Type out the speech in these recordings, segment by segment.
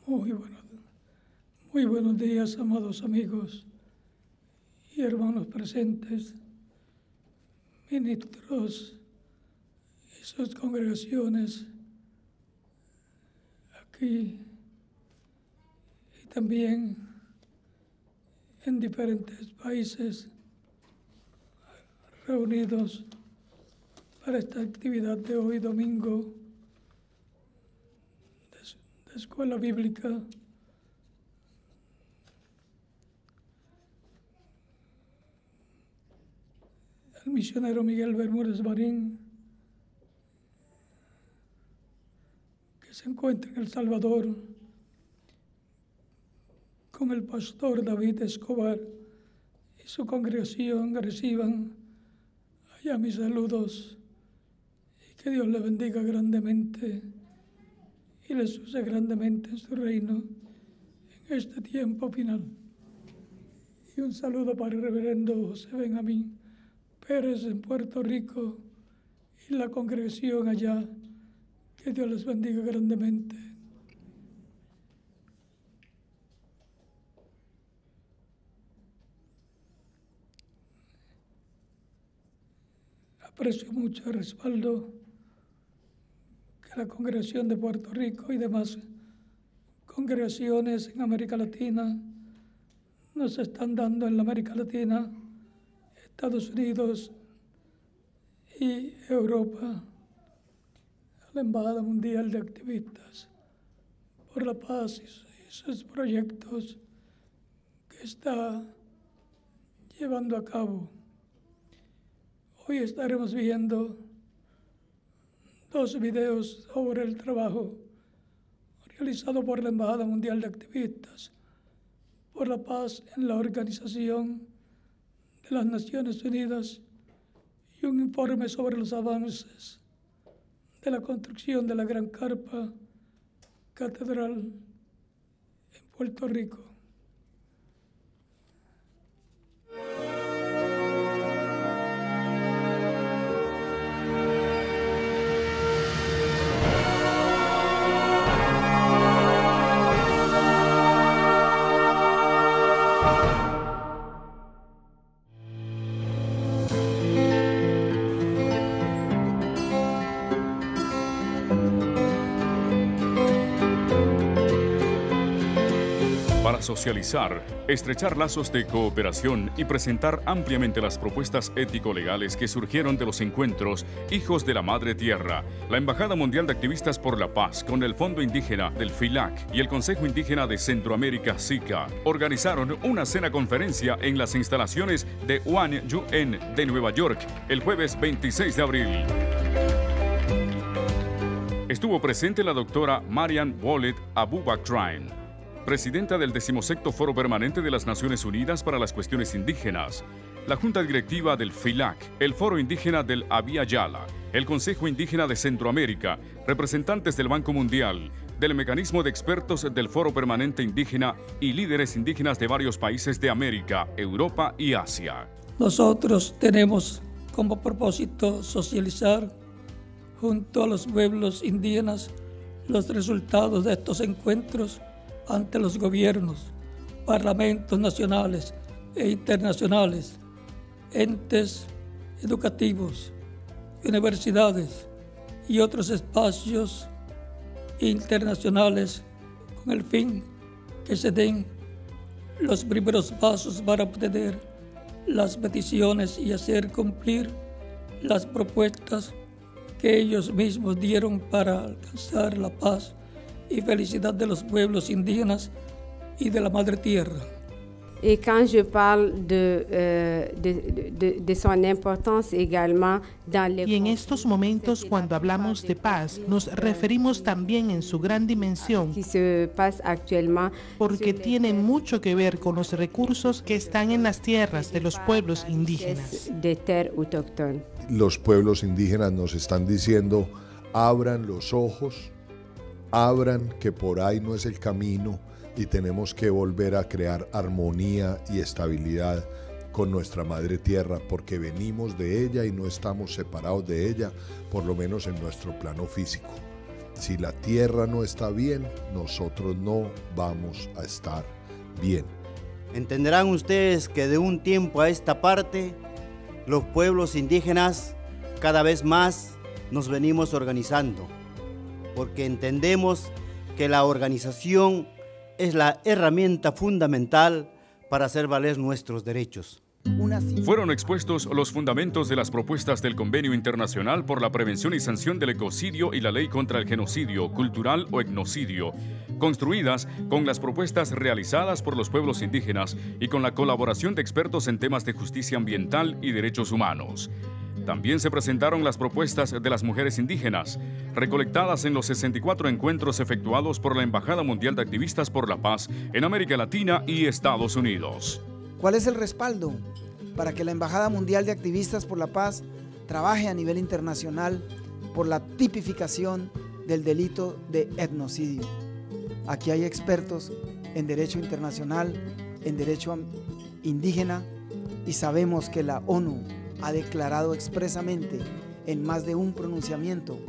Muy buenos, muy buenos días, amados amigos y hermanos presentes, ministros y sus congregaciones aquí y también en diferentes países reunidos para esta actividad de hoy domingo de Escuela Bíblica. El misionero Miguel Bermúdez Marín, que se encuentra en El Salvador, con el pastor David Escobar y su congregación, reciban allá mis saludos y que Dios les bendiga grandemente y les use grandemente en su reino en este tiempo final. Y un saludo para el reverendo José Benjamín Pérez en Puerto Rico y la congregación allá, que Dios les bendiga grandemente. Aprecio mucho el respaldo que la congregación de Puerto Rico y demás congregaciones en América Latina nos están dando en la América Latina, Estados Unidos y Europa, a la Embajada Mundial de Activistas por la Paz y sus proyectos que está llevando a cabo. Hoy estaremos viendo dos videos sobre el trabajo realizado por la Embajada Mundial de Activistas por la Paz en la Organización de las Naciones Unidas y un informe sobre los avances de la construcción de la Gran Carpa Catedral en Puerto Rico. Socializar, estrechar lazos de cooperación y presentar ampliamente las propuestas ético-legales que surgieron de los encuentros Hijos de la Madre Tierra, la Embajada Mundial de Activistas por la Paz con el Fondo Indígena del FILAC y el Consejo Indígena de Centroamérica SICA organizaron una cena conferencia en las instalaciones de One UN de Nueva York el jueves 26 de abril. Estuvo presente la doctora Marian Wallet Abubakrain, presidenta del 16º Foro Permanente de las Naciones Unidas para las Cuestiones Indígenas, la Junta Directiva del FILAC, el Foro Indígena del Abya Yala, el Consejo Indígena de Centroamérica, representantes del Banco Mundial, del Mecanismo de Expertos del Foro Permanente Indígena y líderes indígenas de varios países de América, Europa y Asia. Nosotros tenemos como propósito socializar junto a los pueblos indígenas los resultados de estos encuentros ante los gobiernos, parlamentos nacionales e internacionales, entes educativos, universidades y otros espacios internacionales con el fin que se den los primeros pasos para obtener las peticiones y hacer cumplir las propuestas que ellos mismos dieron para alcanzar la paz y felicidad de los pueblos indígenas y de la Madre Tierra. Et quand je parle de son importance également dans les... Y en estos momentos, cuando hablamos de paz, nos referimos también en su gran dimensión, qui se passe actuellement, porque tiene mucho que ver con los recursos que están en las tierras de los pueblos indígenas. de terres autochtones. Los pueblos indígenas nos están diciendo, abran los ojos, abran que por ahí no es el camino y tenemos que volver a crear armonía y estabilidad con nuestra madre tierra, porque venimos de ella y no estamos separados de ella, por lo menos en nuestro plano físico. Si la tierra no está bien, nosotros no vamos a estar bien. Entenderán ustedes que de un tiempo a esta parte, los pueblos indígenas cada vez más nos venimos organizando, porque entendemos que la organización es la herramienta fundamental para hacer valer nuestros derechos. Fueron expuestos los fundamentos de las propuestas del Convenio Internacional por la Prevención y Sanción del Ecocidio y la Ley contra el Genocidio Cultural o Etnocidio, construidas con las propuestas realizadas por los pueblos indígenas y con la colaboración de expertos en temas de justicia ambiental y derechos humanos. También se presentaron las propuestas de las mujeres indígenas, recolectadas en los 64 encuentros efectuados por la Embajada Mundial de Activistas por la Paz en América Latina y Estados Unidos. ¿Cuál es el respaldo para que la Embajada Mundial de Activistas por la Paz trabaje a nivel internacional por la tipificación del delito de etnocidio? Aquí hay expertos en derecho internacional, en derecho indígena, y sabemos que la ONU ha declarado expresamente en más de un pronunciamiento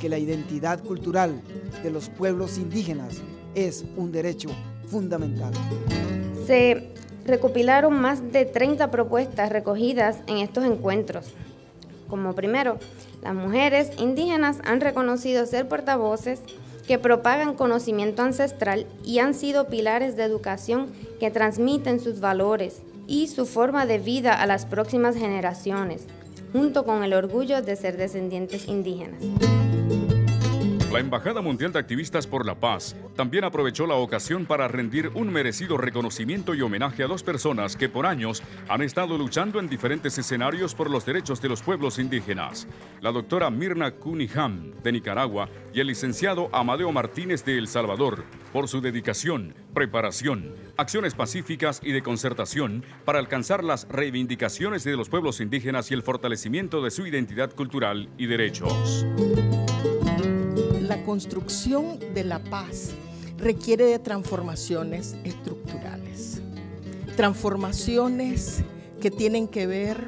que la identidad cultural de los pueblos indígenas es un derecho fundamental. Se recopilaron más de 30 propuestas recogidas en estos encuentros. Como primero, las mujeres indígenas han reconocido ser portavoces que propagan conocimiento ancestral y han sido pilares de educación que transmiten sus valores y su forma de vida a las próximas generaciones, junto con el orgullo de ser descendientes indígenas. La Embajada Mundial de Activistas por la Paz también aprovechó la ocasión para rendir un merecido reconocimiento y homenaje a dos personas que por años han estado luchando en diferentes escenarios por los derechos de los pueblos indígenas. La doctora Mirna Cunningham, de Nicaragua, y el licenciado Amadeo Martínez, de El Salvador, por su dedicación, preparación, acciones pacíficas y de concertación para alcanzar las reivindicaciones de los pueblos indígenas y el fortalecimiento de su identidad cultural y derechos. La construcción de la paz requiere de transformaciones estructurales, transformaciones que tienen que ver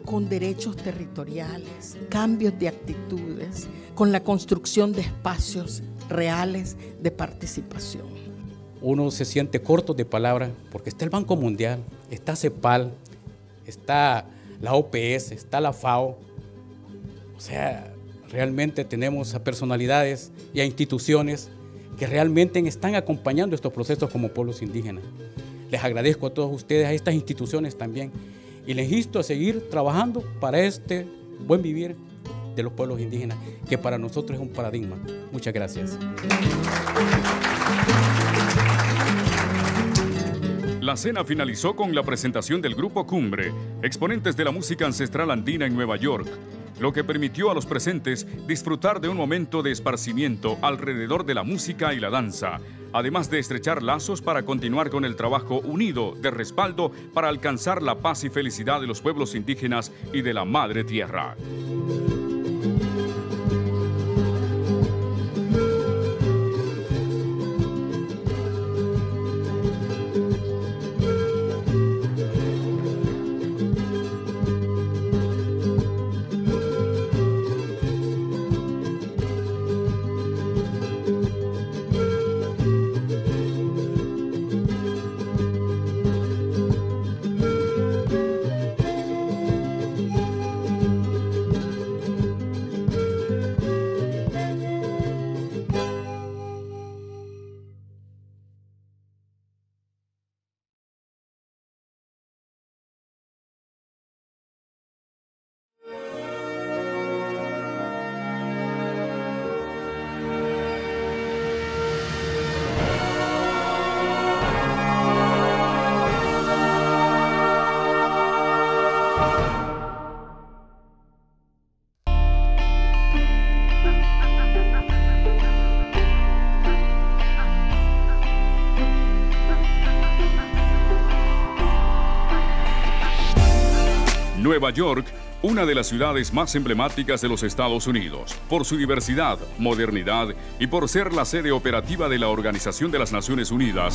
con derechos territoriales, cambios de actitudes, con la construcción de espacios reales de participación. Uno se siente corto de palabra porque está el Banco Mundial, está CEPAL, está la OPS, está la FAO, o sea, realmente tenemos a personalidades y a instituciones que realmente están acompañando estos procesos como pueblos indígenas. Les agradezco a todos ustedes, a estas instituciones también, y les insto a seguir trabajando para este buen vivir de los pueblos indígenas, que para nosotros es un paradigma. Muchas gracias. La cena finalizó con la presentación del Grupo Cumbre, exponentes de la música ancestral andina en Nueva York, lo que permitió a los presentes disfrutar de un momento de esparcimiento alrededor de la música y la danza, además de estrechar lazos para continuar con el trabajo unido de respaldo para alcanzar la paz y felicidad de los pueblos indígenas y de la Madre Tierra. Nueva York, una de las ciudades más emblemáticas de los Estados Unidos, por su diversidad, modernidad y por ser la sede operativa de la Organización de las Naciones Unidas,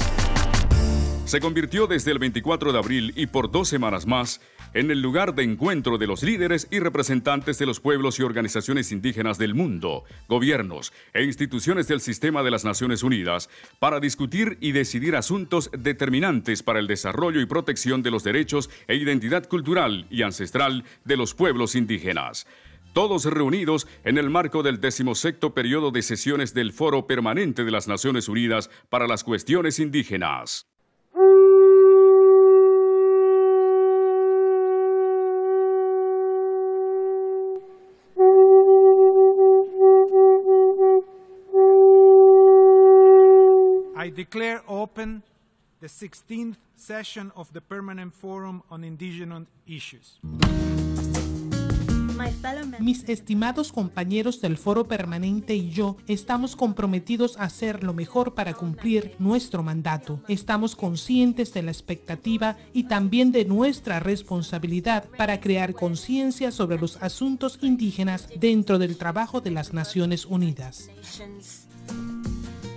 se convirtió desde el 24 de abril y por 2 semanas más en el lugar de encuentro de los líderes y representantes de los pueblos y organizaciones indígenas del mundo, gobiernos e instituciones del sistema de las Naciones Unidas para discutir y decidir asuntos determinantes para el desarrollo y protección de los derechos e identidad cultural y ancestral de los pueblos indígenas. Todos reunidos en el marco del 16º periodo de sesiones del Foro Permanente de las Naciones Unidas para las Cuestiones Indígenas. I declare open the 16th session of the Permanent Forum on Indigenous Issues. Mis estimados compañeros del Foro Permanente y yo estamos comprometidos a hacer lo mejor para cumplir nuestro mandato. Estamos conscientes de la expectativa y también de nuestra responsabilidad para crear conciencia sobre los asuntos indígenas dentro del trabajo de las Naciones Unidas.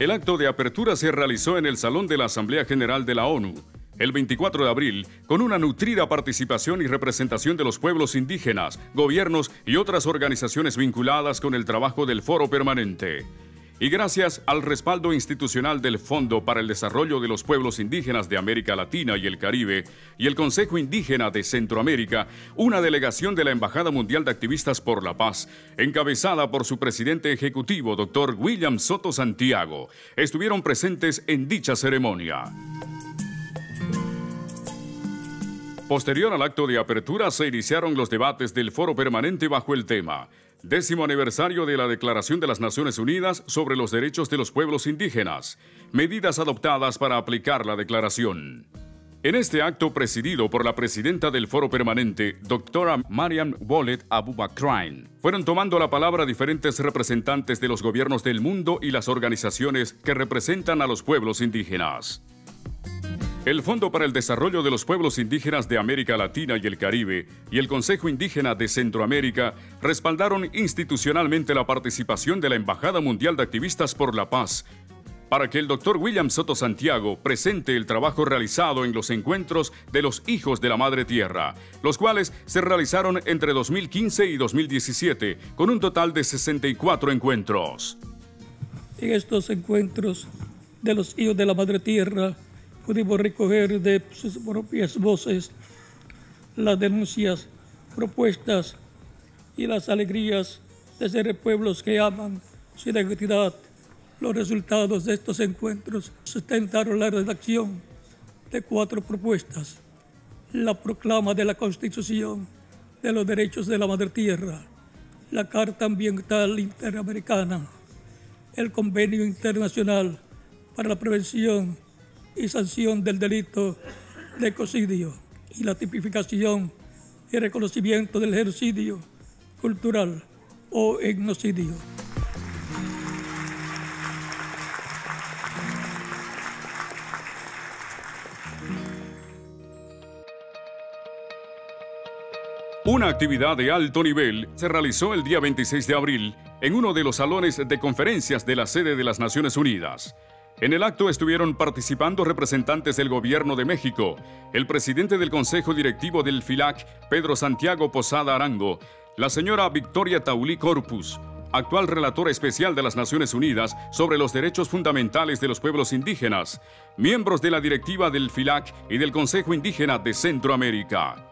El acto de apertura se realizó en el Salón de la Asamblea General de la ONU, el 24 de abril, con una nutrida participación y representación de los pueblos indígenas, gobiernos y otras organizaciones vinculadas con el trabajo del Foro Permanente. Y gracias al respaldo institucional del Fondo para el Desarrollo de los Pueblos Indígenas de América Latina y el Caribe y el Consejo Indígena de Centroamérica, una delegación de la Embajada Mundial de Activistas por la Paz, encabezada por su presidente ejecutivo, Dr. William Soto Santiago, estuvieron presentes en dicha ceremonia. Posterior al acto de apertura se iniciaron los debates del Foro Permanente bajo el tema 10º aniversario de la Declaración de las Naciones Unidas sobre los Derechos de los Pueblos Indígenas, medidas adoptadas para aplicar la declaración. En este acto presidido por la presidenta del Foro Permanente, doctora Marian Wolet Abubaktrain, fueron tomando la palabra diferentes representantes de los gobiernos del mundo y las organizaciones que representan a los pueblos indígenas. El Fondo para el Desarrollo de los Pueblos Indígenas de América Latina y el Caribe y el Consejo Indígena de Centroamérica respaldaron institucionalmente la participación de la Embajada Mundial de Activistas por la Paz para que el Dr. William Soto Santiago presente el trabajo realizado en los encuentros de los Hijos de la Madre Tierra, los cuales se realizaron entre 2015 y 2017, con un total de 64 encuentros. En estos encuentros de los Hijos de la Madre Tierra, pudimos recoger de sus propias voces las denuncias, propuestas y las alegrías de ser pueblos que aman su identidad. Los resultados de estos encuentros sustentaron la redacción de 4 propuestas: la proclama de la Constitución de los Derechos de la Madre Tierra, la Carta Ambiental Interamericana, el Convenio Internacional para la Prevención y sanción del delito de ecocidio y la tipificación y reconocimiento del genocidio cultural o etnocidio. Una actividad de alto nivel se realizó el día 26 de abril en uno de los salones de conferencias de la sede de las Naciones Unidas. En el acto estuvieron participando representantes del Gobierno de México, el presidente del Consejo Directivo del FILAC, Pedro Santiago Posada Arango, la señora Victoria Taulí Corpus, actual relatora especial de las Naciones Unidas sobre los derechos fundamentales de los pueblos indígenas, miembros de la directiva del FILAC y del Consejo Indígena de Centroamérica.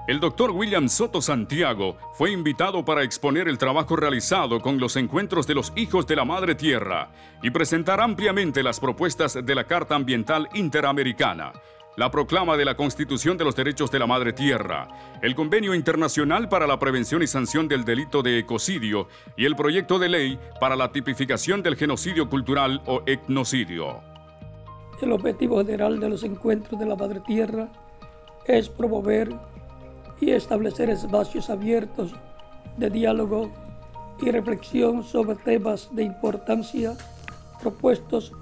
El doctor William Soto Santiago fue invitado para exponer el trabajo realizado con los encuentros de los Hijos de la Madre Tierra y presentar ampliamente las propuestas de la Carta Ambiental Interamericana, la proclama de la Constitución de los Derechos de la Madre Tierra, el Convenio Internacional para la Prevención y Sanción del Delito de Ecocidio y el proyecto de ley para la tipificación del genocidio cultural o etnocidio. El objetivo general de los encuentros de la Madre Tierra es promover y establecer espacios abiertos de diálogo y reflexión sobre temas de importancia propuestos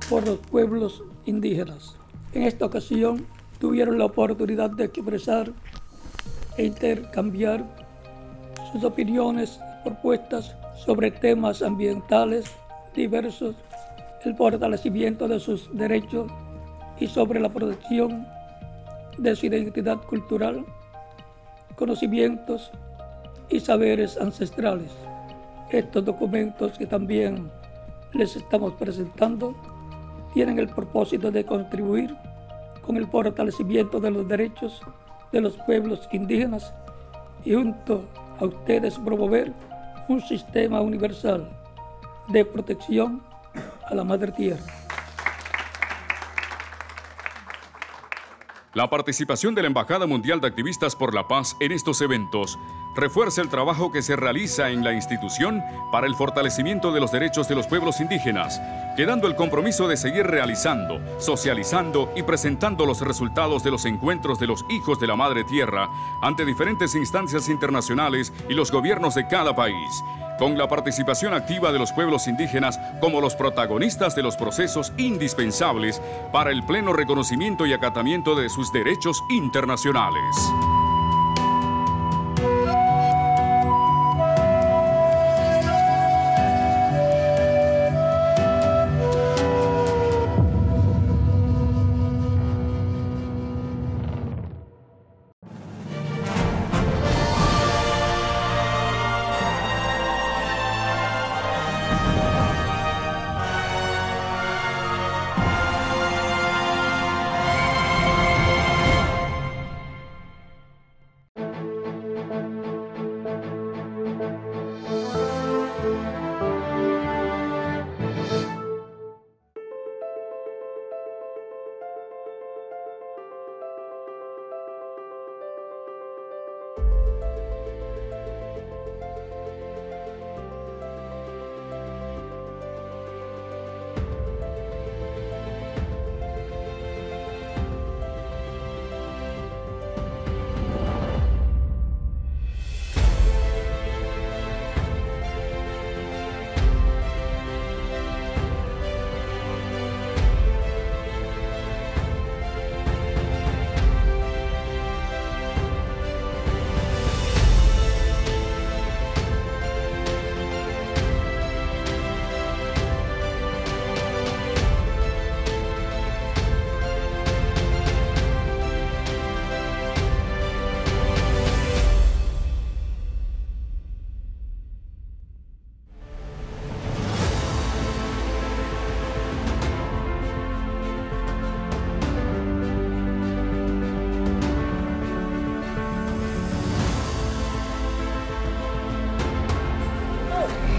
por los pueblos indígenas. En esta ocasión tuvieron la oportunidad de expresar e intercambiar sus opiniones y propuestas sobre temas ambientales diversos, el fortalecimiento de sus derechos y sobre la protección de su identidad cultural conocimientos y saberes ancestrales. Estos documentos que también les estamos presentando tienen el propósito de contribuir con el fortalecimiento de los derechos de los pueblos indígenas y junto a ustedes promover un sistema universal de protección a la Madre Tierra. La participación de la Embajada Mundial de Activistas por la Paz en estos eventos refuerza el trabajo que se realiza en la institución para el fortalecimiento de los derechos de los pueblos indígenas, quedando el compromiso de seguir realizando, socializando y presentando los resultados de los encuentros de los hijos de la Madre Tierra ante diferentes instancias internacionales y los gobiernos de cada país, con la participación activa de los pueblos indígenas como los protagonistas de los procesos indispensables para el pleno reconocimiento y acatamiento de sus derechos internacionales.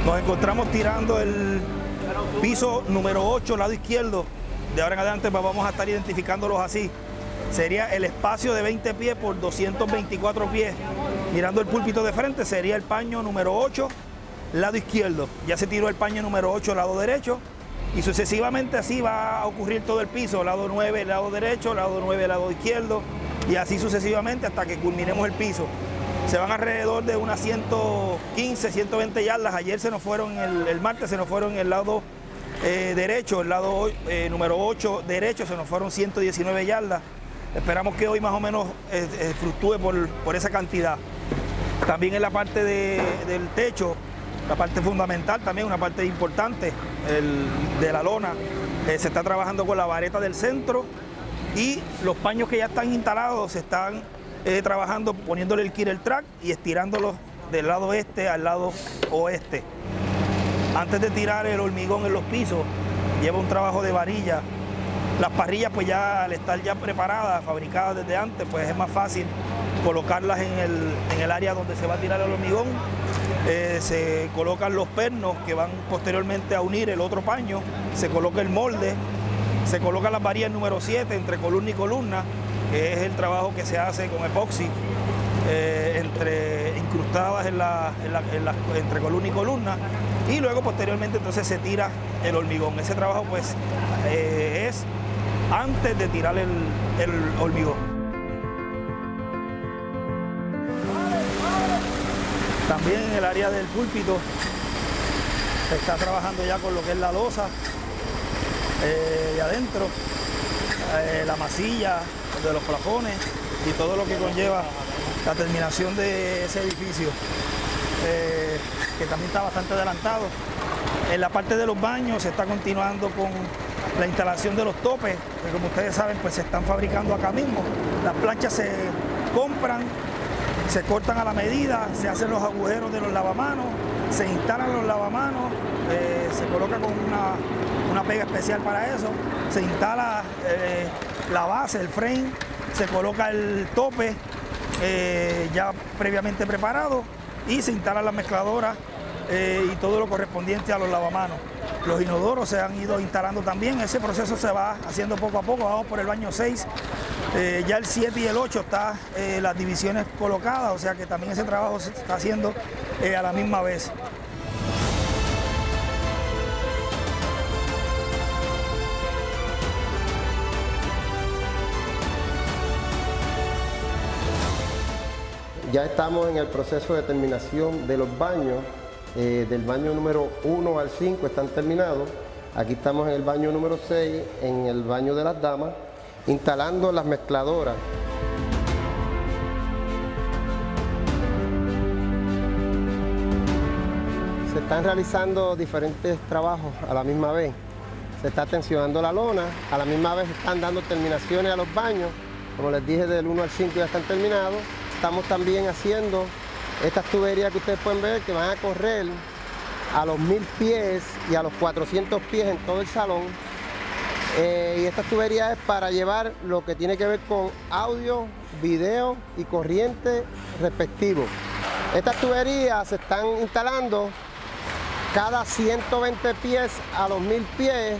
Nos encontramos tirando el piso número 8, lado izquierdo. De ahora en adelante vamos a estar identificándolos así. Sería el espacio de 20 pies por 224 pies. Mirando el púlpito de frente sería el paño número 8, lado izquierdo. Ya se tiró el paño número 8, lado derecho. Y sucesivamente así va a ocurrir todo el piso. Lado 9, lado derecho, lado 9, lado izquierdo. Y así sucesivamente hasta que culminemos el piso. Se van alrededor de unas 115, 120 yardas. Ayer se nos fueron, el martes se nos fueron en el lado derecho, el lado número 8 derecho, se nos fueron 119 yardas. Esperamos que hoy más o menos fluctúe por esa cantidad. También en la parte del techo, la parte fundamental también, una parte importante de la lona, se está trabajando con la vareta del centro y los paños que ya están instalados se están trabajando poniéndole el killer track y estirándolos del lado este al lado oeste. Antes de tirar el hormigón en los pisos, lleva un trabajo de varilla. Las parrillas pues ya al estar ya preparadas, fabricadas desde antes, pues es más fácil colocarlas en el área donde se va a tirar el hormigón. Se colocan los pernos que van posteriormente a unir el otro paño, se coloca el molde, se colocan las varillas número 7 entre columna y columna, que es el trabajo que se hace con epoxi, incrustadas entre columna y columna, y luego posteriormente entonces se tira el hormigón. Ese trabajo pues es antes de tirar el hormigón. También en el área del púlpito se está trabajando ya con lo que es la losa de adentro, la masilla de los plafones y todo lo que conlleva la terminación de ese edificio, que también está bastante adelantado. En la parte de los baños se está continuando con la instalación de los topes, que como ustedes saben pues se están fabricando acá mismo. Las planchas se compran se cortan a la medida, se hacen los agujeros de los lavamanos, se instalan los lavamanos, se coloca con una pega especial para eso, se instala la base, el frame, se coloca el tope ya previamente preparado y se instala la mezcladora y todo lo correspondiente a los lavamanos. Los inodoros se han ido instalando también, ese proceso se va haciendo poco a poco, vamos por el baño 6, ya el 7 y el 8 están las divisiones colocadas, o sea que también ese trabajo se está haciendo a la misma vez. Ya estamos en el proceso de terminación de los baños, del baño número 1 al 5 están terminados. Aquí estamos en el baño número 6, en el baño de las damas, instalando las mezcladoras. Se están realizando diferentes trabajos a la misma vez. Se está tensionando la lona, a la misma vez están dando terminaciones a los baños. Como les dije, del 1 al 5 ya están terminados. Estamos también haciendo estas tuberías que ustedes pueden ver que van a correr a los 1000 pies y a los 400 pies en todo el salón. Y estas tuberías es para llevar lo que tiene que ver con audio, video y corriente respectivo. Estas tuberías se están instalando cada 120 pies a los 1000 pies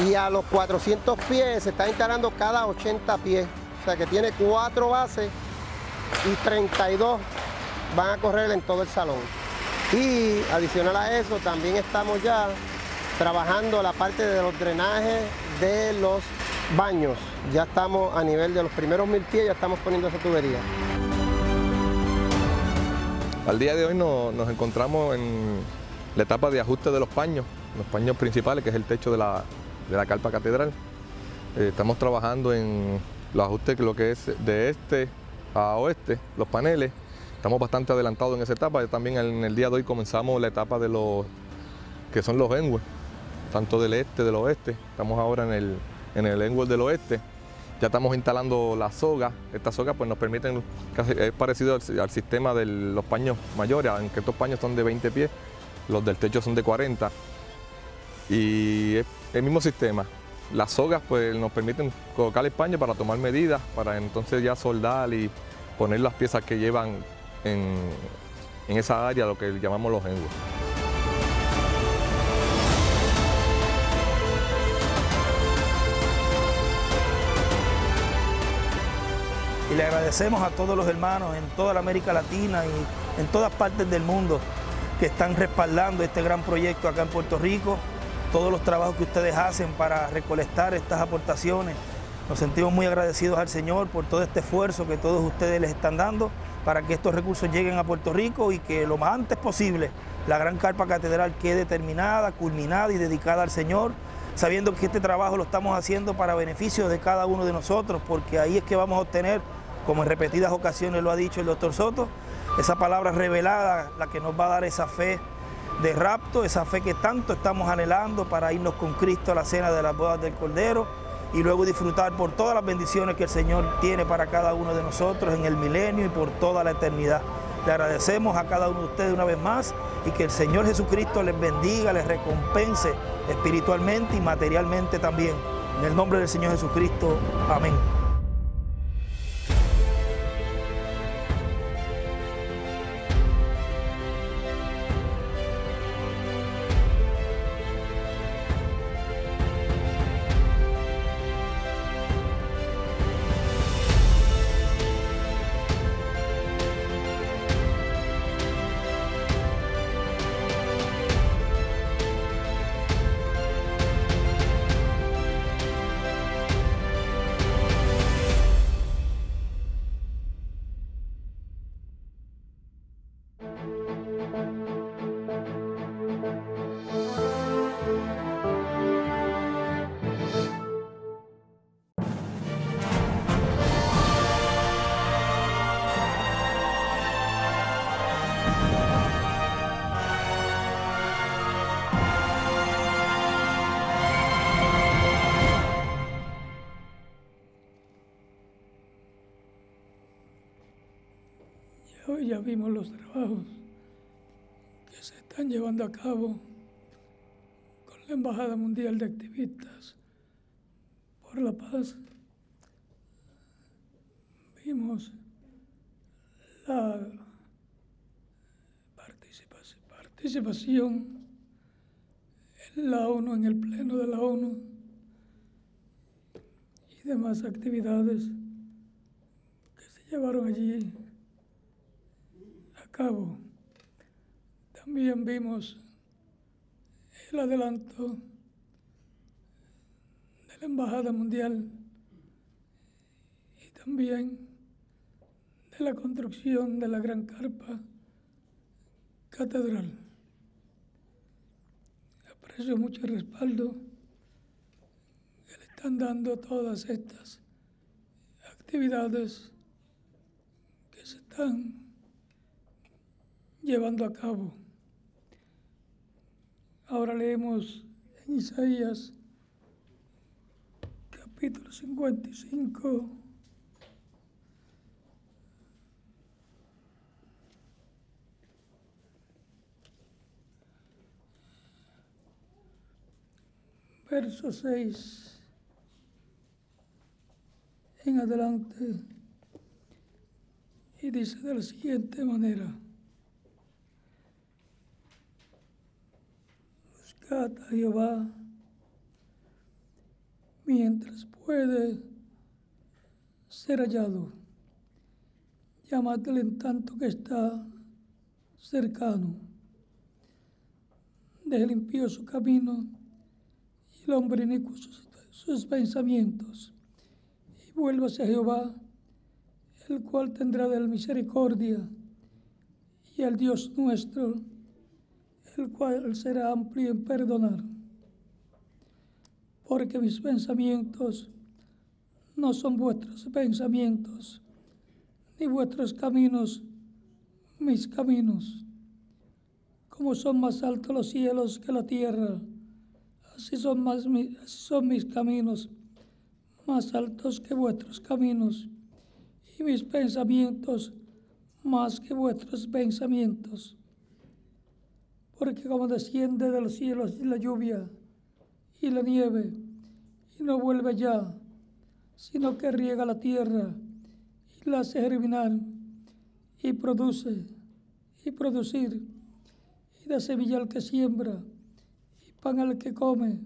y a los 400 pies se está instalando cada 80 pies. O sea que tiene 4 bases y 32 van a correr en todo el salón. Y adicional a eso también estamos ya trabajando la parte de los drenajes de los baños. Ya estamos a nivel de los primeros 1000 pies, ya estamos poniendo esa tubería. Al día de hoy nos encontramos en la etapa de ajuste de los paños principales, que es el techo de la carpa catedral. Estamos trabajando en los ajustes, lo que es de este a oeste, los paneles. Estamos bastante adelantados en esa etapa. También en el día de hoy comenzamos la etapa de los que son los endwells, tanto del este, del oeste. Estamos ahora en el endwell del oeste. Ya estamos instalando las sogas. Estas sogas pues nos permiten, es parecido al sistema de los paños mayores, aunque estos paños son de 20 pies, los del techo son de 40. Y es el mismo sistema. Las sogas pues nos permiten colocar el paño para tomar medidas, para entonces ya soldar y poner las piezas que llevan en esa área, lo que llamamos los endwells. Y le agradecemos a todos los hermanos en toda la América Latina y en todas partes del mundo que están respaldando este gran proyecto acá en Puerto Rico, todos los trabajos que ustedes hacen para recolectar estas aportaciones. Nos sentimos muy agradecidos al Señor por todo este esfuerzo que todos ustedes les están dando para que estos recursos lleguen a Puerto Rico y que lo más antes posible la gran carpa catedral quede terminada, culminada y dedicada al Señor, sabiendo que este trabajo lo estamos haciendo para beneficio de cada uno de nosotros, porque ahí es que vamos a obtener, como en repetidas ocasiones lo ha dicho el doctor Soto, esa palabra revelada, la que nos va a dar esa fe de rapto, esa fe que tanto estamos anhelando para irnos con Cristo a la cena de las bodas del Cordero y luego disfrutar por todas las bendiciones que el Señor tiene para cada uno de nosotros en el milenio y por toda la eternidad. Le agradecemos a cada uno de ustedes una vez más y que el Señor Jesucristo les bendiga, les recompense espiritualmente y materialmente también. En el nombre del Señor Jesucristo, amén. Hoy ya vimos los trabajos que se están llevando a cabo con la Embajada Mundial de Activistas por la Paz. Vimos la participación en la ONU, en el Pleno de la ONU y demás actividades que se llevaron allí a cabo. También vimos el adelanto de la Embajada Mundial y también de la construcción de la gran carpa catedral. Aprecio mucho el respaldo que le están dando todas estas actividades que se están llevando a cabo. Ahora leemos en Isaías capítulo 55, verso 6 en adelante, y dice de la siguiente manera: buscad a Jehová mientras puede ser hallado, llamadle en tanto que está cercano. Deje el impío su camino y el hombre inicuo sus pensamientos, y vuélvase a Jehová, el cual tendrá de él misericordia, y al Dios nuestro, el cual será amplio en perdonar. Porque mis pensamientos no son vuestros pensamientos, ni vuestros caminos mis caminos. Como son más altos los cielos que la tierra, así son mis caminos más altos que vuestros caminos, y mis pensamientos más que vuestros pensamientos. Porque como desciende de los cielos la lluvia y la nieve, y no vuelve ya, sino que riega la tierra y la hace germinar, y produce, y producir, y da semilla al que siembra, y pan al que come,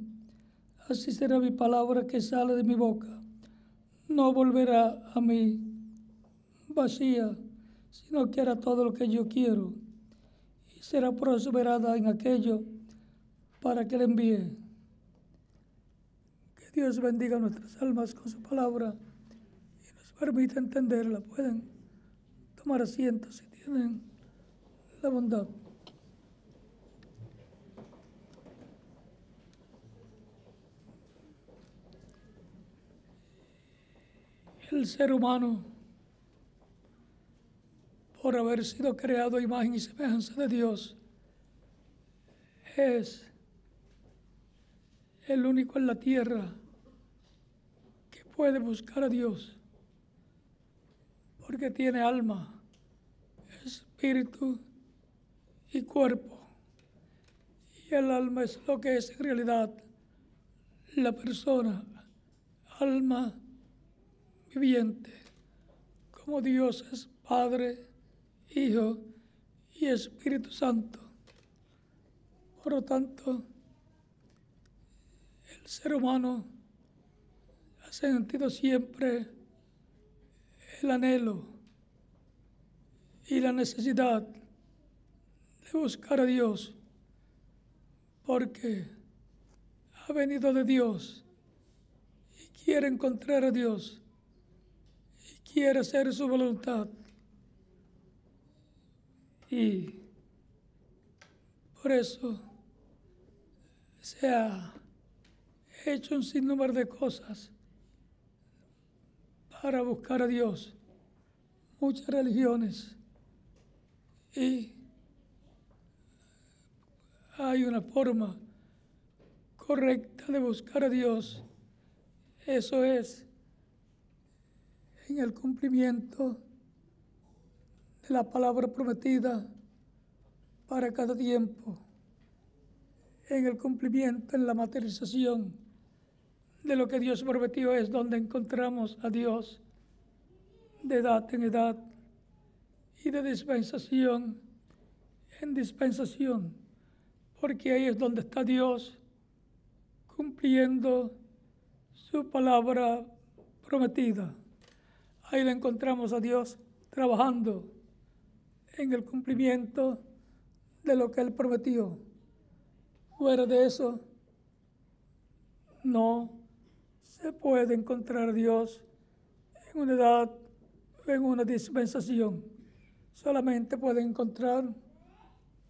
así será mi palabra que sale de mi boca. No volverá a mí vacía, sino que hará todo lo que yo quiero, y será prosperada en aquello para que le envíe. Que Dios bendiga nuestras almas con su palabra y nos permita entenderla. Pueden tomar asiento si tienen la bondad. El ser humano, por haber sido creado a imagen y semejanza de Dios, es el único en la tierra que puede buscar a Dios, porque tiene alma, espíritu y cuerpo. Y el alma es lo que es en realidad la persona, alma viviente, como Dios es Padre, Hijo y Espíritu Santo. Por lo tanto, el ser humano ha sentido siempre el anhelo y la necesidad de buscar a Dios, porque ha venido de Dios y quiere encontrar a Dios y quiere hacer su voluntad. Y por eso se ha hecho un sinnúmero de cosas para buscar a Dios, muchas religiones, y hay una forma correcta de buscar a Dios. Eso es en el cumplimiento de la palabra prometida para cada tiempo, en el cumplimiento, en la materialización de lo que Dios prometió, es donde encontramos a Dios de edad en edad y de dispensación en dispensación, porque ahí es donde está Dios cumpliendo su palabra prometida. Ahí le encontramos a Dios trabajando en el cumplimiento de lo que Él prometió. Fuera de eso, no se puede encontrar a Dios en una edad, en una dispensación. Solamente pueden encontrar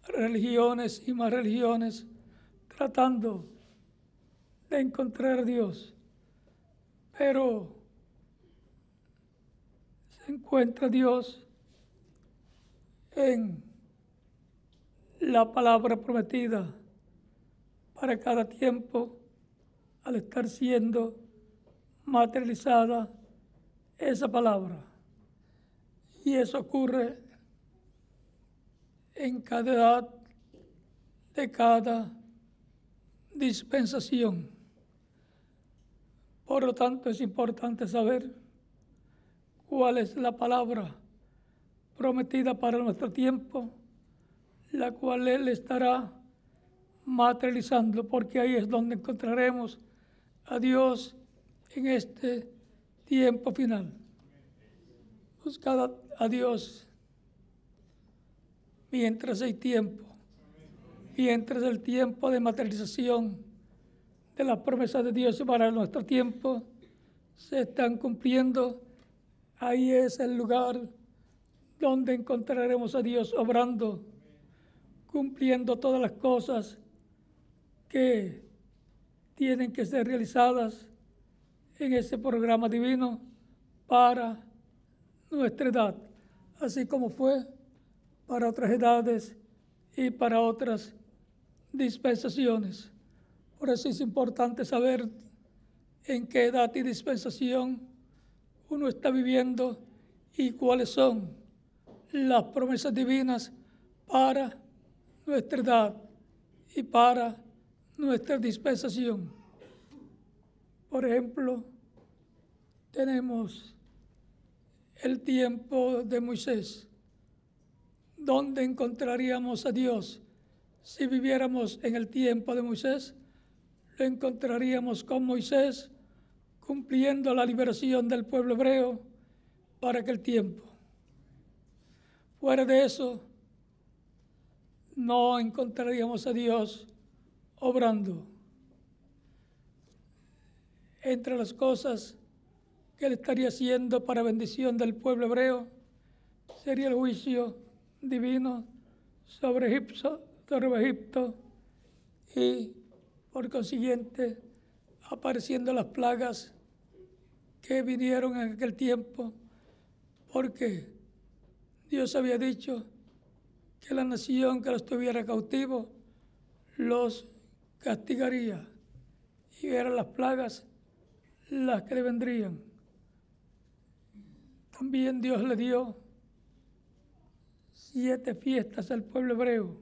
religiones y más religiones tratando de encontrar a Dios. Pero se encuentra Dios en la palabra prometida para cada tiempo, al estar siendo materializada esa palabra. Y eso ocurre en cada edad de cada dispensación. Por lo tanto, es importante saber cuál es la palabra prometida para nuestro tiempo, la cual Él estará materializando, porque ahí es donde encontraremos a Dios en este tiempo final. Buscad a Dios mientras hay tiempo, mientras el tiempo de materialización de las promesas de Dios para nuestro tiempo se están cumpliendo. Ahí es el lugar donde encontraremos a Dios obrando, cumpliendo todas las cosas que tienen que ser realizadas en ese programa divino para nuestra edad, así como fue para otras edades y para otras dispensaciones. Por eso es importante saber en qué edad y dispensación uno está viviendo y cuáles son las promesas divinas para nuestra edad y para nuestra dispensación. Por ejemplo, tenemos el tiempo de Moisés. ¿Dónde encontraríamos a Dios si viviéramos en el tiempo de Moisés? Lo encontraríamos con Moisés cumpliendo la liberación del pueblo hebreo para aquel tiempo. Fuera de eso, no encontraríamos a Dios obrando. Entre las cosas que Él estaría haciendo para bendición del pueblo hebreo sería el juicio divino sobre Egipto y por consiguiente apareciendo las plagas que vinieron en aquel tiempo, porque Dios había dicho que la nación que los tuviera cautivos los castigaría, y eran las plagas las que le vendrían. También Dios le dio 7 fiestas al pueblo hebreo: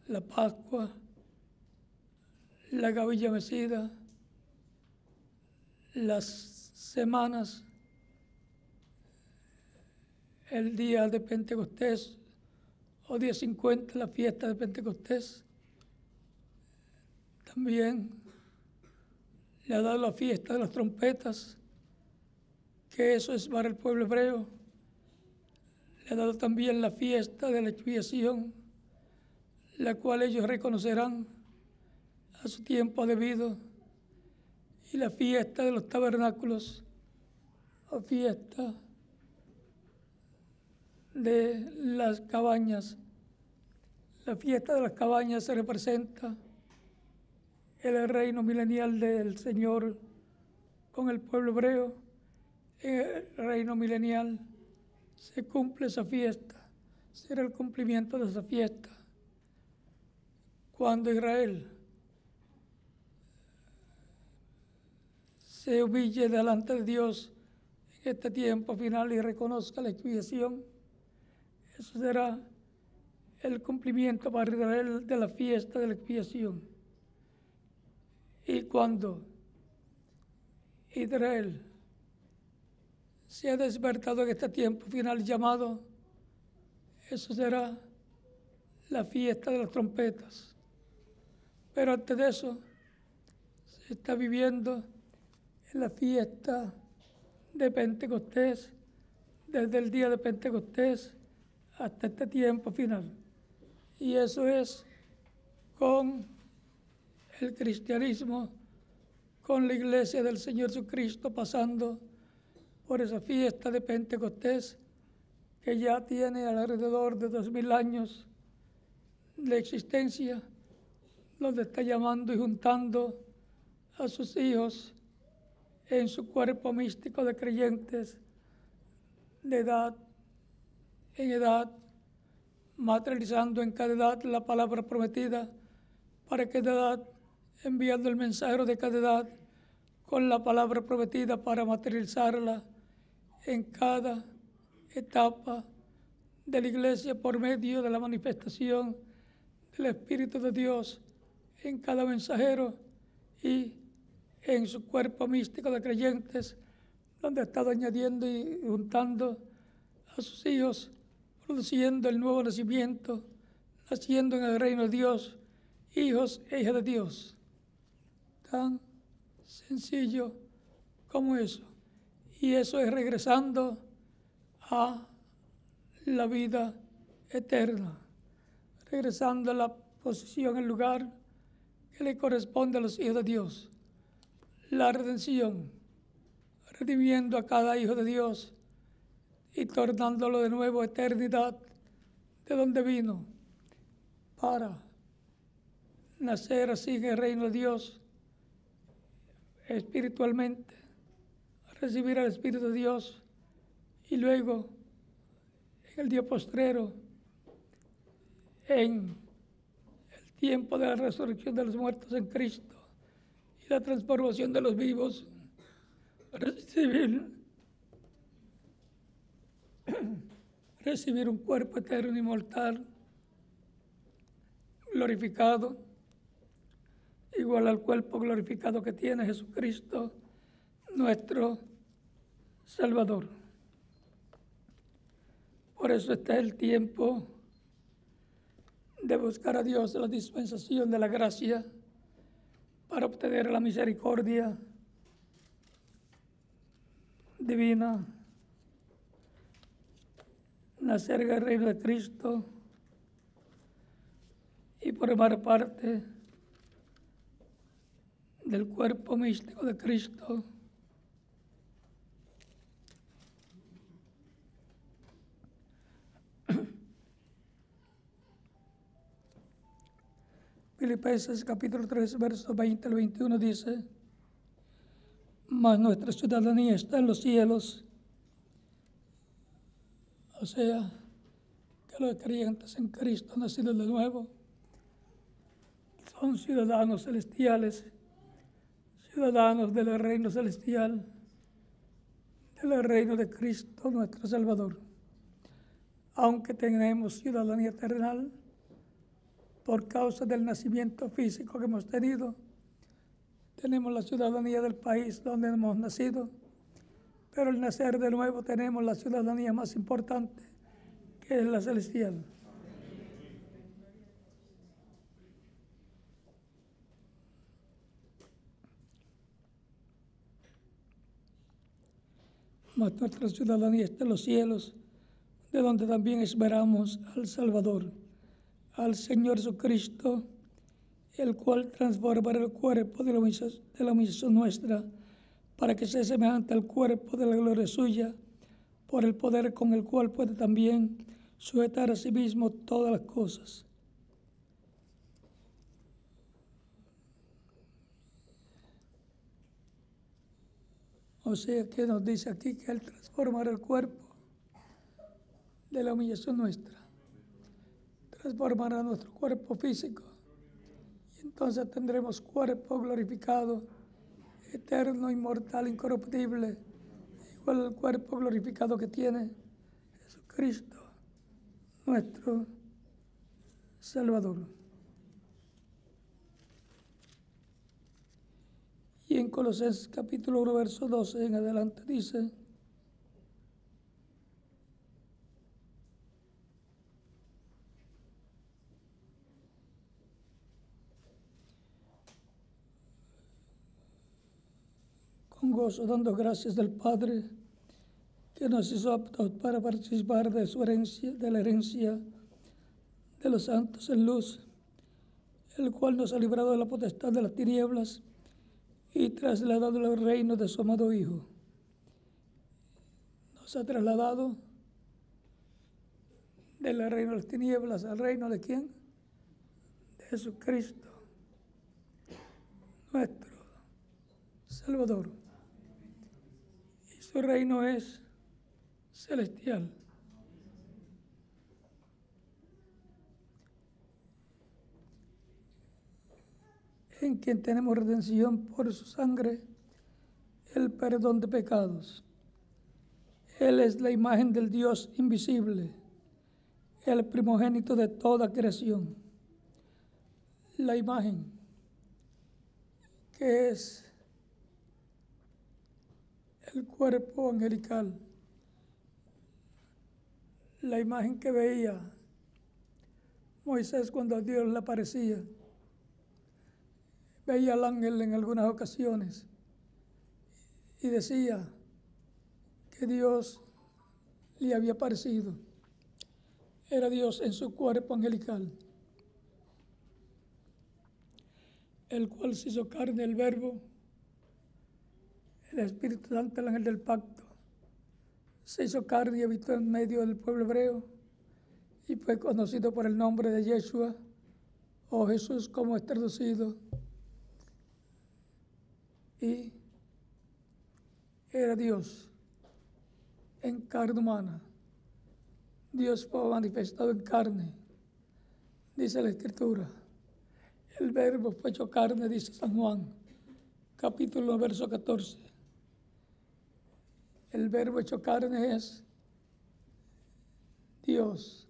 la Pascua, la gavilla mecida, las semanas, el día de Pentecostés o día 50, la fiesta de Pentecostés. También le ha dado la fiesta de las trompetas, que eso es para el pueblo hebreo. Le ha dado también la fiesta de la expiación, la cual ellos reconocerán a su tiempo debido, y la fiesta de los tabernáculos, o fiesta de las cabañas. La fiesta de las cabañas se representa el reino milenial del Señor con el pueblo hebreo. En el reino milenial se cumple esa fiesta, será el cumplimiento de esa fiesta cuando Israel se humille delante de Dios este tiempo final y reconozca la expiación, eso será el cumplimiento para Israel de la fiesta de la expiación. Y cuando Israel se ha despertado en este tiempo final llamado, eso será la fiesta de las trompetas. Pero antes de eso, se está viviendo en la fiesta de Pentecostés, desde el día de Pentecostés hasta este tiempo final. Y eso es con el cristianismo, con la iglesia del Señor Jesucristo, pasando por esa fiesta de Pentecostés que ya tiene alrededor de 2000 años de existencia, donde está llamando y juntando a sus hijos en su cuerpo místico de creyentes de edad en edad, materializando en cada edad la palabra prometida, para cada edad enviando el mensajero de cada edad con la palabra prometida para materializarla en cada etapa de la iglesia por medio de la manifestación del Espíritu de Dios en cada mensajero y en su cuerpo místico de creyentes, donde ha estado añadiendo y juntando a sus hijos, produciendo el nuevo nacimiento, naciendo en el reino de Dios, hijos e hijas de Dios. Tan sencillo como eso. Y eso es regresando a la vida eterna, regresando a la posición, el lugar que le corresponde a los hijos de Dios. La redención, redimiendo a cada hijo de Dios y tornándolo de nuevo a eternidad, de donde vino, para nacer así en el reino de Dios espiritualmente, recibir al Espíritu de Dios y luego en el día postrero, en el tiempo de la resurrección de los muertos en Cristo y la transformación de los vivos, recibir un cuerpo eterno, inmortal, glorificado, igual al cuerpo glorificado que tiene Jesucristo, nuestro Salvador. Por eso está el tiempo de buscar a Dios, la dispensación de la gracia, para obtener la misericordia divina, nacer en el reino de Cristo y formar parte del cuerpo místico de Cristo. Filipenses capítulo 3, versos 20 al 21 dice: mas nuestra ciudadanía está en los cielos. O sea, que los creyentes en Cristo, nacidos de nuevo, son ciudadanos celestiales, ciudadanos del reino celestial, del reino de Cristo, nuestro Salvador. Aunque tenemos ciudadanía terrenal, por causa del nacimiento físico que hemos tenido, tenemos la ciudadanía del país donde hemos nacido, pero al nacer de nuevo tenemos la ciudadanía más importante, que es la celestial. Mas nuestra ciudadanía está en los cielos, de donde también esperamos al Salvador, al Señor Jesucristo, el cual transformará el cuerpo de la humillación nuestra, para que sea semejante al cuerpo de la gloria suya, por el poder con el cual puede también sujetar a sí mismo todas las cosas. O sea que nos dice aquí que Él transformará el cuerpo de la humillación nuestra, transformará nuestro cuerpo físico, y entonces tendremos cuerpo glorificado, eterno, inmortal, incorruptible, cual el cuerpo glorificado que tiene Jesucristo, nuestro Salvador. Y en Colosenses capítulo 1, verso 12 en adelante dice: con gozo dando gracias del Padre que nos hizo aptos para participar de su herencia, de la herencia de los santos en luz, el cual nos ha librado de la potestad de las tinieblas y trasladado al reino de su amado Hijo. Nos ha trasladado del reino de las tinieblas al reino de ¿quién? De Jesucristo, nuestro Salvador. Y su reino es celestial. En quien tenemos redención por su sangre, el perdón de pecados. Él es la imagen del Dios invisible, el primogénito de toda creación. La imagen que es el cuerpo angelical, la imagen que veía Moisés cuando Dios le aparecía. Veía al ángel en algunas ocasiones y decía que Dios le había aparecido. Era Dios en su cuerpo angelical, el cual se hizo carne, el Verbo, el Espíritu Santo, el ángel del pacto, se hizo carne y habitó en medio del pueblo hebreo y fue conocido por el nombre de Yeshua o Jesús, como es traducido. Y era Dios en carne humana. Dios fue manifestado en carne, dice la Escritura. El Verbo fue hecho carne, dice San Juan, capítulo 1, verso 14. El Verbo hecho carne es Dios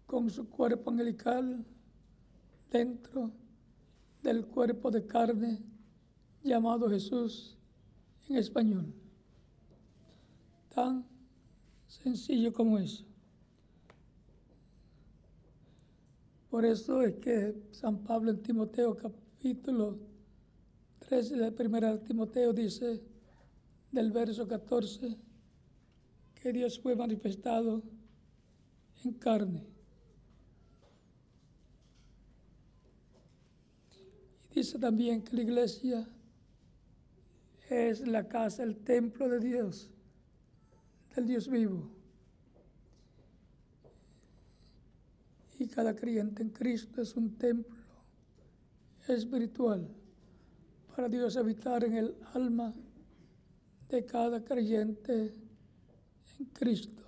con su cuerpo angelical dentro del cuerpo de carne llamado Jesús en español. Tan sencillo como eso. Por eso es que San Pablo en Timoteo capítulo 13 de primera de Timoteo dice del verso 14 que Dios fue manifestado en carne. Y dice también que la iglesia es la casa, el templo de Dios, del Dios vivo. Y cada creyente en Cristo es un templo espiritual para Dios habitar en el alma de cada creyente en Cristo.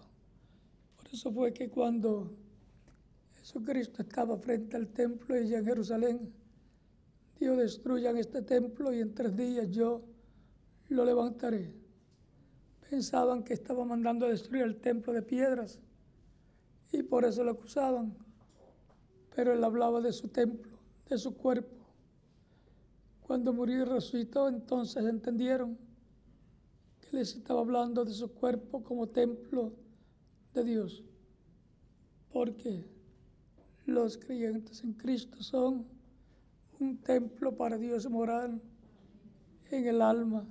Por eso fue que cuando Jesucristo estaba frente al templo allá en Jerusalén, Dios destruyan este templo y en 3 días yo lo levantaré. Pensaban que estaba mandando a destruir el templo de piedras y por eso lo acusaban. Pero él hablaba de su templo, de su cuerpo. Cuando murió y resucitó, entonces entendieron que les estaba hablando de su cuerpo como templo de Dios. Porque los creyentes en Cristo son un templo para Dios morar en el alma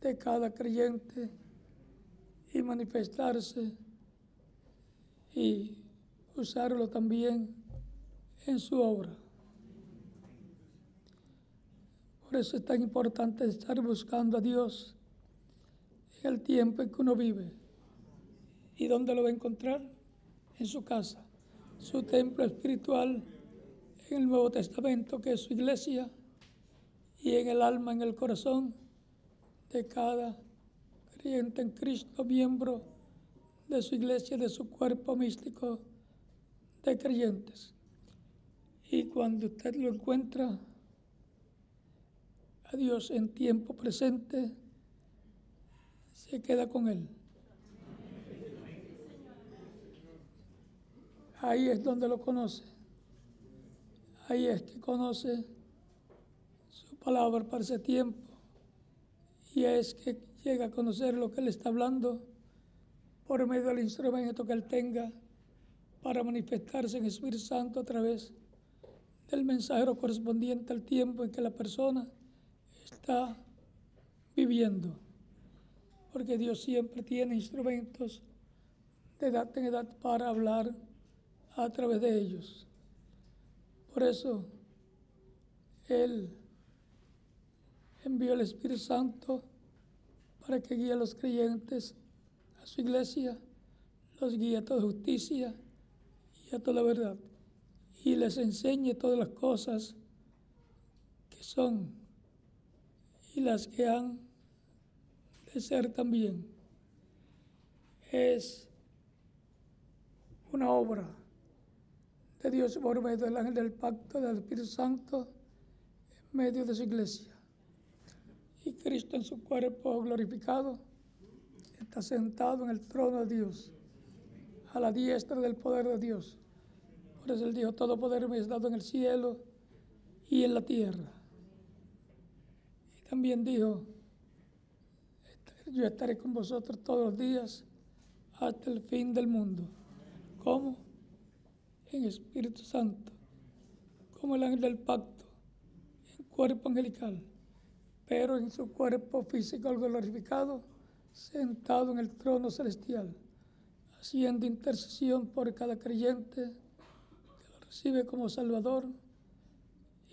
de cada creyente y manifestarse y usarlo también en su obra. Por eso es tan importante estar buscando a Dios en el tiempo en que uno vive. ¿Y dónde lo va a encontrar? En su casa, su templo espiritual en el Nuevo Testamento, que es su iglesia, y en el alma, en el corazón de cada creyente en Cristo, miembro de su iglesia, de su cuerpo místico de creyentes. Y cuando usted lo encuentra a Dios en tiempo presente, se queda con Él. Ahí es donde lo conoce. Ahí es que conoce su palabra para ese tiempo. Y es que llega a conocer lo que Él está hablando por medio del instrumento que Él tenga para manifestarse en el Espíritu Santo a través del mensajero correspondiente al tiempo en que la persona está viviendo. Porque Dios siempre tiene instrumentos de edad en edad para hablar a través de ellos. Por eso Él envió el Espíritu Santo para que guíe a los creyentes a su iglesia, los guíe a toda justicia y a toda verdad, y les enseñe todas las cosas que son y las que han de ser también. Es una obra de Dios por medio del ángel del pacto del Espíritu Santo en medio de su iglesia. Y Cristo en su cuerpo glorificado está sentado en el trono de Dios, a la diestra del poder de Dios. Por eso Él dijo: todo poder me es dado en el cielo y en la tierra. Y también dijo: yo estaré con vosotros todos los días hasta el fin del mundo. ¿Cómo? En Espíritu Santo, como el ángel del pacto, en cuerpo angelical, pero en su cuerpo físico glorificado, sentado en el trono celestial, haciendo intercesión por cada creyente que lo recibe como Salvador,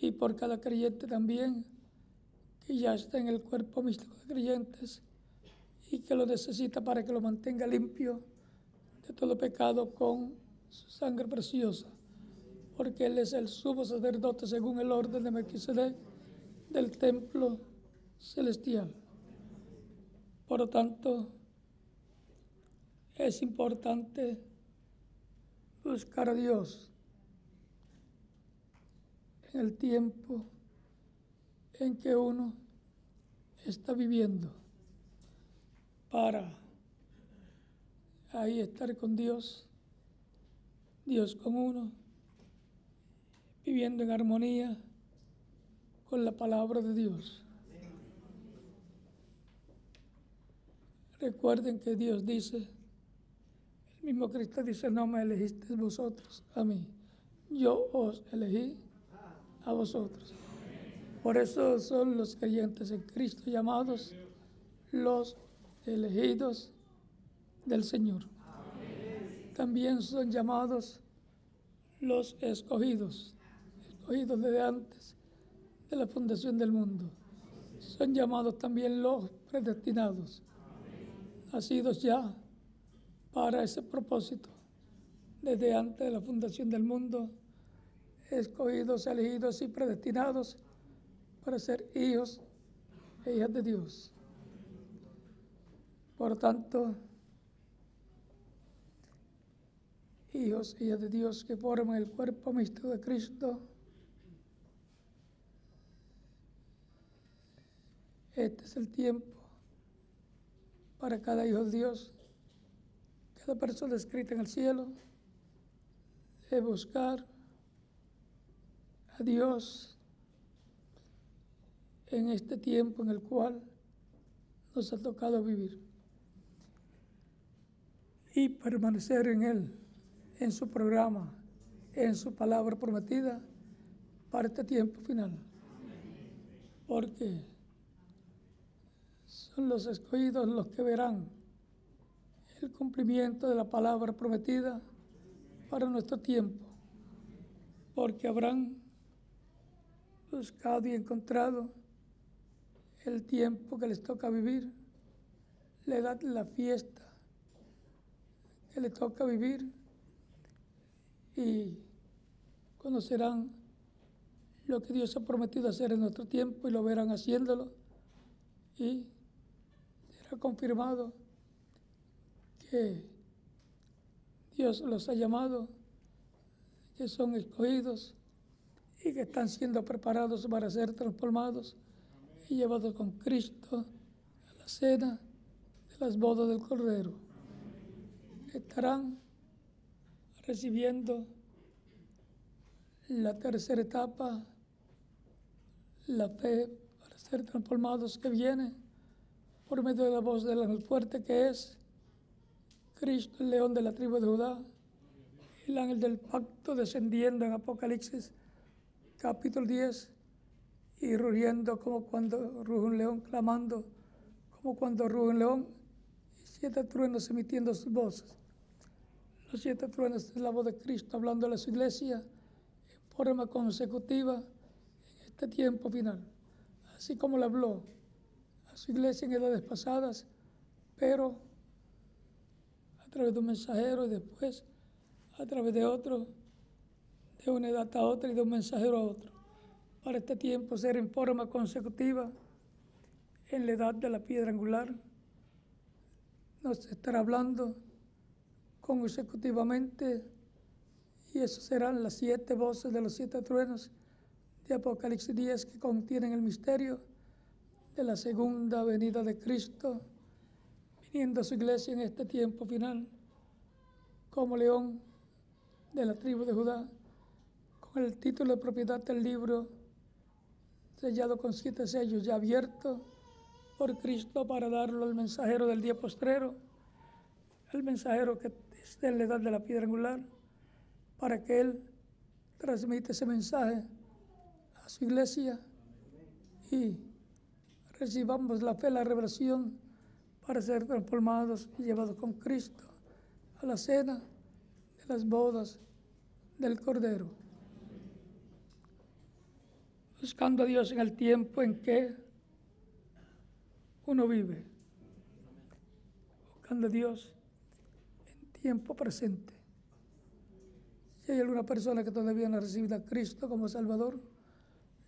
y por cada creyente también que ya está en el cuerpo místico de creyentes y que lo necesita para que lo mantenga limpio de todo pecado con su sangre preciosa, porque Él es el sumo sacerdote según el orden de Melquisedec del templo celestial. Por lo tanto, es importante buscar a Dios en el tiempo en que uno está viviendo, para ahí estar con Dios, Dios con uno, viviendo en armonía con la palabra de Dios. Recuerden que Dios dice, el mismo Cristo dice: no me elegisteis vosotros a mí, yo os elegí a vosotros. Por eso son los creyentes en Cristo llamados los elegidos del Señor. También son llamados los escogidos, escogidos desde antes de la fundación del mundo. Son llamados también los predestinados, nacidos ya para ese propósito, desde antes de la fundación del mundo, escogidos, elegidos y predestinados para ser hijos e hijas de Dios. Por tanto, hijos e hijas de Dios que forman el cuerpo místico de Cristo, este es el tiempo para cada hijo de Dios, cada persona escrita en el cielo, de buscar a Dios en este tiempo en el cual nos ha tocado vivir, y permanecer en Él, en su programa, en su palabra prometida para este tiempo final. Porque son los escogidos los que verán el cumplimiento de la palabra prometida para nuestro tiempo, porque habrán buscado y encontrado el tiempo que les toca vivir, la edad de la fiesta que les toca vivir, y conocerán lo que Dios ha prometido hacer en nuestro tiempo y lo verán haciéndolo, y será confirmado que Dios los ha llamado, que son escogidos y que están siendo preparados para ser transformados y llevados con Cristo a la cena de las bodas del Cordero. Estarán recibiendo la tercera etapa, la fe para ser transformados, que viene por medio de la voz del ángel fuerte, que es Cristo, el león de la tribu de Judá, el ángel del pacto descendiendo en Apocalipsis capítulo 10 y rugiendo como cuando ruge un león, clamando como cuando ruge un león, y 7 truenos emitiendo sus voces. Los 7 truenos es la voz de Cristo hablando a su iglesia en forma consecutiva en este tiempo final, así como le habló a su iglesia en edades pasadas, pero a través de un mensajero y después a través de otro, de una edad a otra y de un mensajero a otro, para este tiempo ser en forma consecutiva en la edad de la piedra angular. Nos estará hablando consecutivamente, y eso serán las 7 voces de los 7 truenos de Apocalipsis 10, que contienen el misterio de la segunda venida de Cristo, viniendo a su iglesia en este tiempo final como león de la tribu de Judá, con el título de propiedad del libro sellado con 7 sellos, ya abierto por Cristo para darlo al mensajero del día postrero, el mensajero que está en la edad de la piedra angular, para que él transmita ese mensaje a su iglesia y recibamos la fe, la revelación, para ser transformados y llevados con Cristo a la cena de las bodas del Cordero. Buscando a Dios en el tiempo en que uno vive. Buscando a Dios en tiempo presente. Si hay alguna persona que todavía no ha recibido a Cristo como Salvador,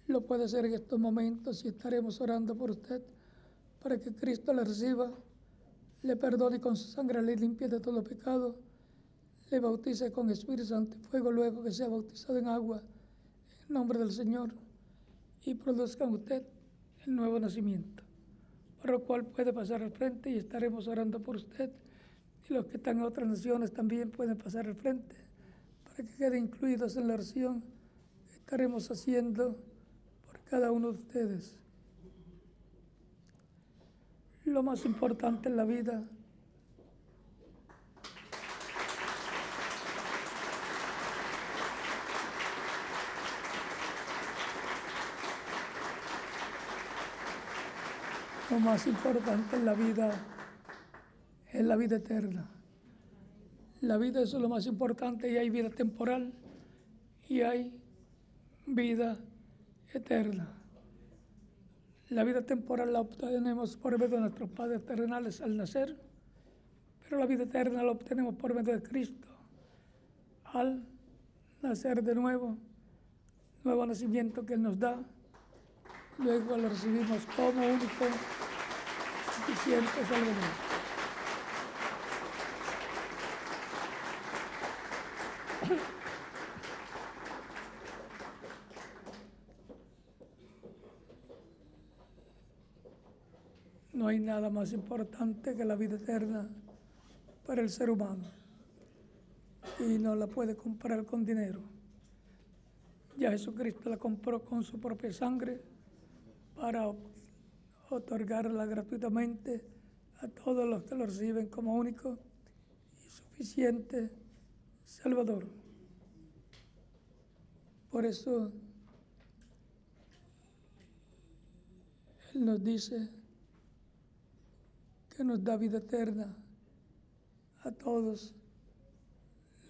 lo puede hacer en estos momentos y estaremos orando por usted para que Cristo le reciba, le perdone y con su sangre le limpie de todo pecado, le bautice con Espíritu Santo y fuego luego que sea bautizado en agua en nombre del Señor y produzca en usted el nuevo nacimiento, por lo cual puede pasar al frente y estaremos orando por usted, y los que están en otras naciones también pueden pasar al frente para que queden incluidos en la oración que estaremos haciendo por cada uno de ustedes. Lo más importante en la vida es la vida eterna. La vida es lo más importante, y hay vida temporal y hay vida eterna. La vida temporal la obtenemos por medio de nuestros padres terrenales al nacer, pero la vida eterna la obtenemos por medio de Cristo al nacer de nuevo nacimiento que Él nos da. Luego lo recibimos como único, suficiente Salvador. No hay nada más importante que la vida eterna para el ser humano, y no la puede comprar con dinero. Ya Jesucristo la compró con su propia sangre para otorgarla gratuitamente a todos los que lo reciben como único y suficiente Salvador. Por eso Él nos dice que nos da vida eterna a todos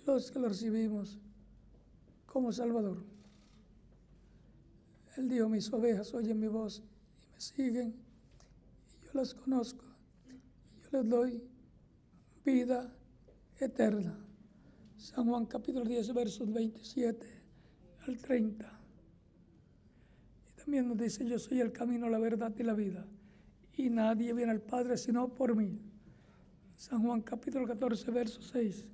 los que lo recibimos como Salvador. Él dijo: mis ovejas oyen mi voz y me siguen, y yo las conozco, y yo les doy vida eterna. San Juan capítulo 10, versos 27 al 30. Y también nos dice: yo soy el camino, la verdad y la vida, y nadie viene al Padre sino por mí. San Juan capítulo 14, verso 6.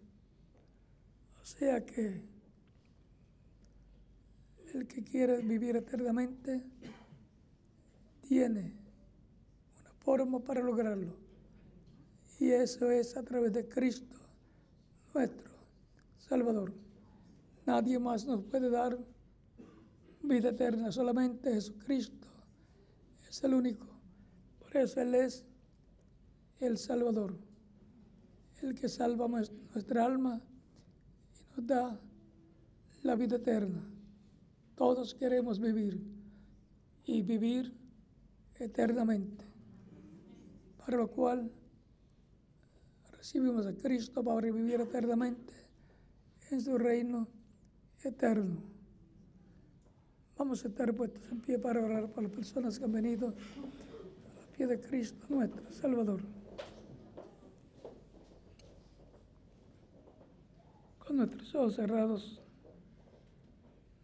O sea que el que quiere vivir eternamente tiene una forma para lograrlo, Y eso es a través de Cristo, nuestro Salvador. Nadie más nos puede dar vida eterna, solamente Jesucristo es el único. Por eso Él es el Salvador, el que salva nuestra alma y nos da la vida eterna. Todos queremos vivir y vivir eternamente, para lo cual recibimos a Cristo para vivir eternamente en su reino eterno. Vamos a estar puestos en pie para orar por las personas que han venido a los pies de Cristo, nuestro Salvador. Con nuestros ojos cerrados,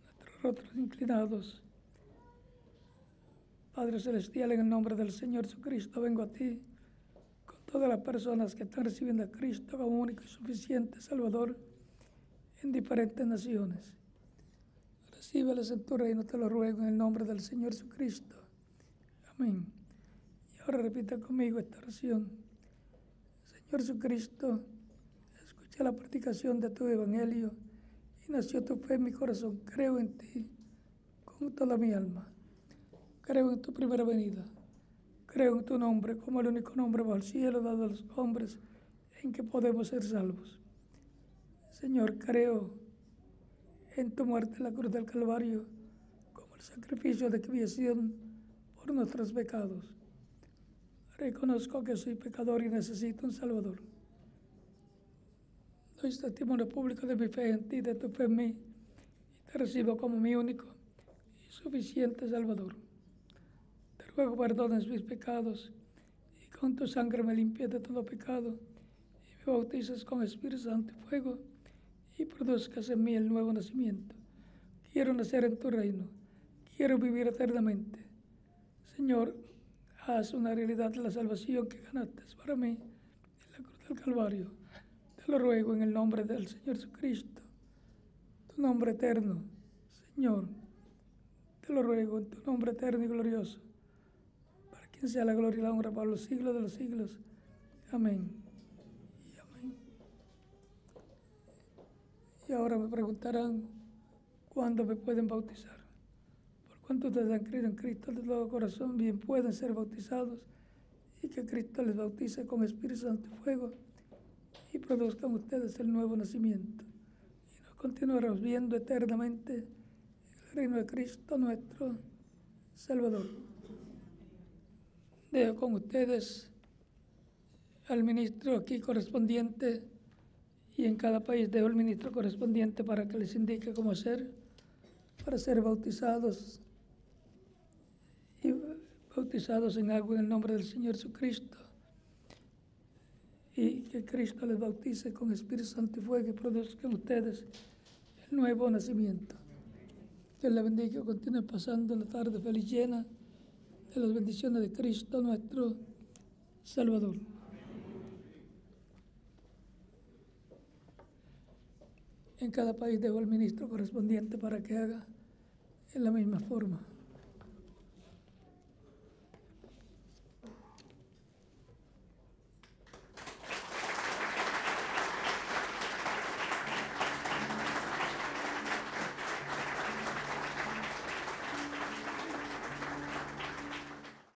nuestros rostros inclinados. Padre Celestial, en el nombre del Señor Jesucristo, vengo a ti con todas las personas que están recibiendo a Cristo como único y suficiente Salvador en diferentes naciones. Recíbeles en tu reino, te lo ruego, en el nombre del Señor Jesucristo. Amén. Y ahora repita conmigo esta oración. Señor Jesucristo, escucha la predicación de tu evangelio y nació tu fe en mi corazón. Creo en ti con toda mi alma. Creo en tu primera venida. Creo en tu nombre como el único nombre bajo el cielo dado a los hombres en que podemos ser salvos. Señor, creo en tu muerte en la cruz del Calvario como el sacrificio de expiación por nuestros pecados. Reconozco que soy pecador y necesito un Salvador. Doy testimonio público de mi fe en ti, de tu fe en mí, y te recibo como mi único y suficiente Salvador. Te ruego perdones mis pecados y con tu sangre me limpies de todo pecado y me bautices con Espíritu Santo y fuego y produzcas en mí el nuevo nacimiento. Quiero nacer en tu reino, quiero vivir eternamente. Señor, haz una realidad la salvación que ganaste para mí en la cruz del Calvario. Te lo ruego en el nombre del Señor Jesucristo, tu nombre eterno, Señor. Te lo ruego en tu nombre eterno y glorioso, para quien sea la gloria y la honra para los siglos de los siglos. Amén. Y amén. Y ahora me preguntarán, ¿cuándo me pueden bautizar? Por cuanto ustedes han creído en Cristo de todo corazón, bien pueden ser bautizados y que Cristo les bautice con Espíritu Santo y fuego y produzcan ustedes el nuevo nacimiento. Y nos continuaremos viendo eternamente en el reino de Cristo, nuestro Salvador. Dejo con ustedes al ministro aquí correspondiente, y en cada país dejo el ministro correspondiente para que les indique cómo hacer para ser bautizados y bautizados en agua en el nombre del Señor Jesucristo, y que Cristo les bautice con Espíritu Santo y fuego y produzcan ustedes el nuevo nacimiento. Dios les bendiga, continúen pasando una tarde feliz llena de las bendiciones de Cristo, nuestro Salvador. En cada país dejo al ministro correspondiente para que haga en la misma forma.